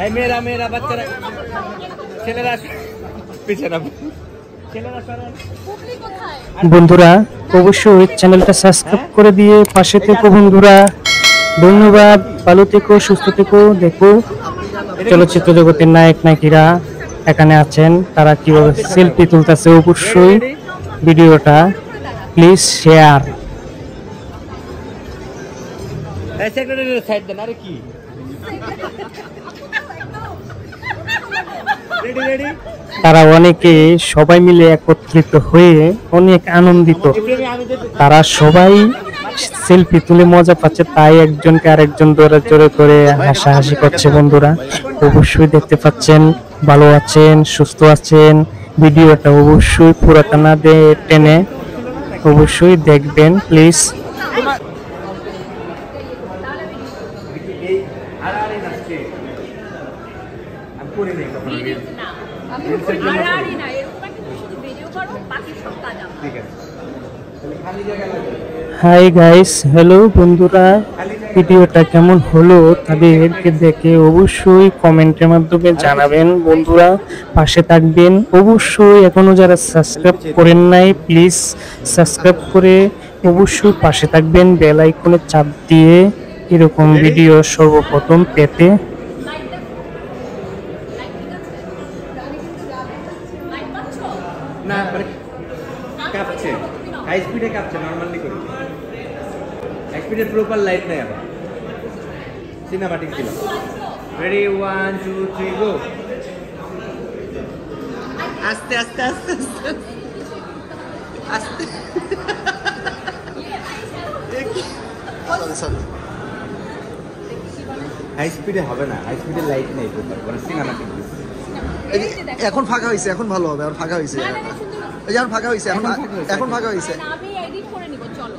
এই মেয়েরা মেয়েরা বাচ্চারা ছেলেরা পিছনে বন্ধুরা অবশ্যই চ্যানেলটা সাবস্ক্রাইব করে দিয়ে পাশে থেকো বন্ধুরা। ধন্যবাদ, ভালো থেকো, সুস্থ থেকো। দেখো চলচ্চিত্র জগতের নায়ক নায়িকারা এখানে আছেন, তারা কিভাবে সেলফি তুলতেছে। অবশ্যই ভিডিওটা প্লিজ শেয়ার। সাইড দেন। আরে কি রেডি রেডি। তারা অনেকে সবাই মিলে একত্রিত হয়ে অনেক আনন্দিত। তারা সবাই সেলফি তুলে মজা পাচ্ছে, তাই একজনকে আরেকজন জোরে জোরে করে হাসাহাসি করছে। বন্ধুরা অবশ্যই দেখতে পাচ্ছেন, ভালো আছেন, সুস্থ আছেন। ভিডিওটা অবশ্যই পুরোটা না টেনে অবশ্যই দেখবেন প্লিজ। হাই গাইস, হ্যালো বন্ধুরা, ভিডিওটা কেমন হলো তাদেরকে দেখে অবশ্যই কমেন্টের মাধ্যমে জানাবেন। বন্ধুরা পাশে থাকবেন অবশ্যই। এখনো যারা সাবস্ক্রাইব করেন নাই প্লিজ সাবস্ক্রাইব করে অবশ্যই পাশে থাকবেন, বেল আইকনে চাপ দিয়ে এরকম ভিডিও সর্বপ্রথম পেতে। না কাঁপছে, হাই স্পিডে কাঁপছে, নরমালি করি। হাই স্পিডের প্রপার লাইট নাই আবার, সিনেমাটিক ছিল। রেডি 1 2 3 গো। আস্তে আস্তে আস্তে আস্তে হাই স্পিডে হবে না, হাই স্পিডে লাইট নেই প্রপার, মানে সিনেমাটিক। এখন ফাঁকা হয়েছে, এখন ভালো হবে। আর ফাঁকা হয়েছে, এই আর ফাঁকা হয়েছে, এখন ফাঁকা হয়েছে। আমি এডিট করে নিব, চলো।